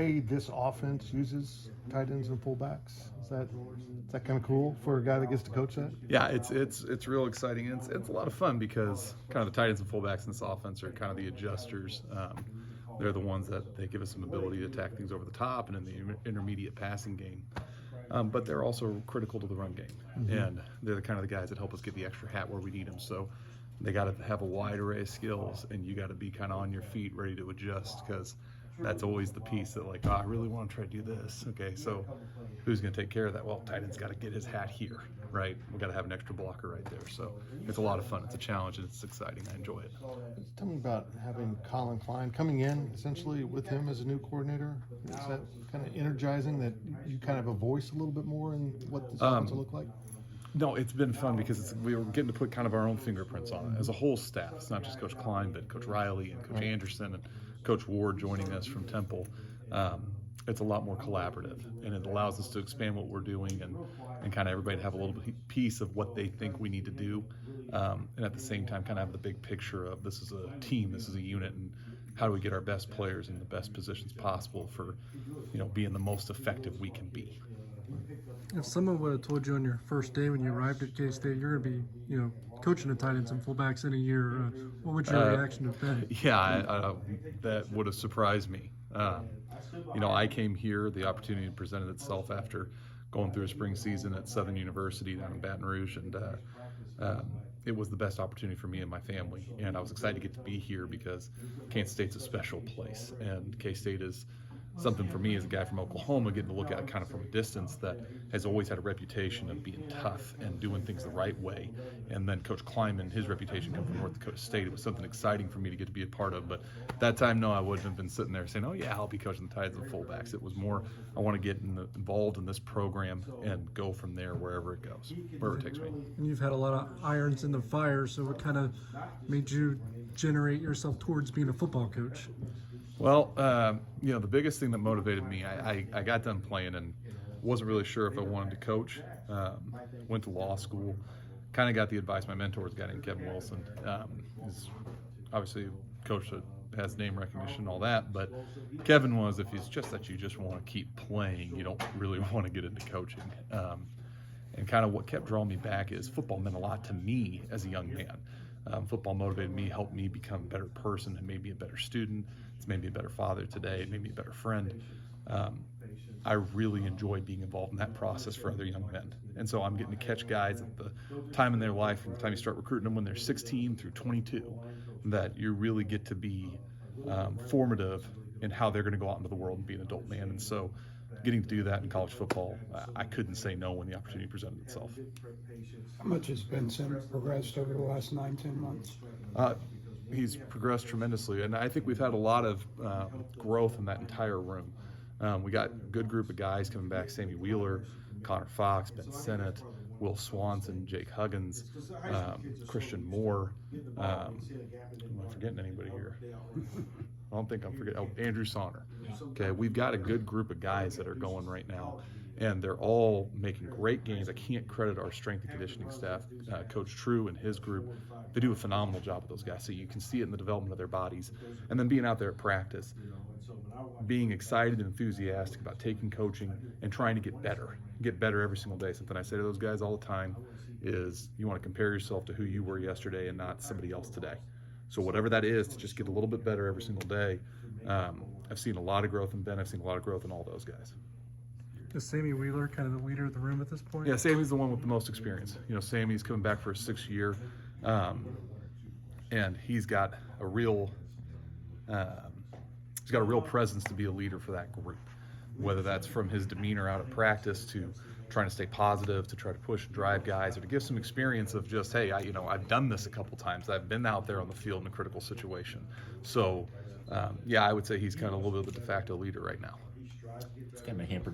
Hey, this offense uses tight ends and fullbacks. Is that kind of cool for a guy that gets to coach that? Yeah, it's real exciting. And it's a lot of fun because kind of the tight ends and fullbacks in this offense are kind of the adjusters. They're the ones that they give us some ability to attack things over the top and in the intermediate passing game. But they're also critical to the run game, and they're the kind of the guys that help us get the extra hat where we need them. So they got to have a wide array of skills, and you got to be kind of on your feet, ready to adjust, because that's always the piece that, like, oh, I really want to try to do this. Okay, so who's going to take care of that? Well, tight end's got to get his hat here, right? We got to have an extra blocker right there. So it's a lot of fun. It's a challenge, and it's exciting. I enjoy it. Tell me about having Colin Klein coming in essentially with him as a new coordinator. Is that kind of energizing that you kind of have a voice a little bit more in what this offense will look like? No, it's been fun because we were getting to put kind of our own fingerprints on it as a whole staff. It's not just Coach Klein, but Coach Riley and Coach Anderson and Coach Ward joining us from Temple. It's a lot more collaborative, and it allows us to expand what we're doing and kind of everybody to have a little piece of what they think we need to do, and at the same time kind of have the big picture of this is a team, this is a unit, and how do we get our best players in the best positions possible for, being the most effective we can be. If someone would have told you on your first day when you arrived at K-State you're going to be, coaching the tight ends and fullbacks in a year, what would your reaction have been? Yeah, that would have surprised me. I came here, the opportunity presented itself after going through a spring season at Southern University down in Baton Rouge, and it was the best opportunity for me and my family, and I was excited to get to be here because Kansas State's a special place, and K-State is something for me as a guy from Oklahoma, getting to look at it kind of from a distance, that has always had a reputation of being tough and doing things the right way. And then Coach Kleiman, his reputation come from North Dakota State. It was something exciting for me to get to be a part of. But that time, no, I wouldn't have been sitting there saying, oh yeah, I'll be coaching the tight ends and fullbacks. It was more, I want to get involved in this program and go from there wherever it goes, wherever it takes me. And you've had a lot of irons in the fire, so what kind of made you generate yourself towards being a football coach? Well, the biggest thing that motivated me, I got done playing and wasn't really sure if I wanted to coach. Went to law school, kind of got the advice. My mentor's a guy named Kevin Wilson. He's obviously a coach that has name recognition and all that, but Kevin was, if it's just that you just want to keep playing, you don't really want to get into coaching. And kind of what kept drawing me back is football meant a lot to me as a young man. Football motivated me, helped me become a better person, and made me a better student. It's made me a better father today. It made me a better friend. I really enjoy being involved in that process for other young men. And so I'm getting to catch guys at the time in their life, from the time you start recruiting them when they're 16 through 22, that you really get to be formative in how they're going to go out into the world and be an adult man. And so getting to do that in college football, I couldn't say no when the opportunity presented itself. How much has Benson progressed over the last 9-10 months? He's progressed tremendously, and I think we've had a lot of growth in that entire room. We got a good group of guys coming back: Sammy Wheeler, Connor Fox, Ben Sennett, Will Swanson, Jake Huggins, Christian Moore. Am I forgetting anybody here? I don't think I'm forgetting. Oh, Andrew Sonner. Okay, we've got a good group of guys that are going right now, and they're all making great gains. I can't credit our strength and conditioning staff. Coach True and his group, they do a phenomenal job with those guys. So you can see it in the development of their bodies. And then being out there at practice, being excited and enthusiastic about taking coaching and trying to get better every single day. Something I say to those guys all the time is, you want to compare yourself to who you were yesterday and not somebody else today. So whatever that is, to just get a little bit better every single day. I've seen a lot of growth in Ben. I've seen a lot of growth in all those guys. Is Sammy Wheeler kind of the leader of the room at this point? Yeah, Sammy's the one with the most experience. Sammy's coming back for his 6th year, and he's got a real presence to be a leader for that group. Whether that's from his demeanor out at practice to trying to stay positive, to try to push and drive guys, or to give some experience of just, hey, I've done this a couple times. I've been out there on the field in a critical situation. So, I would say he's kind of a little bit of a de facto leader right now. It's kind of hampered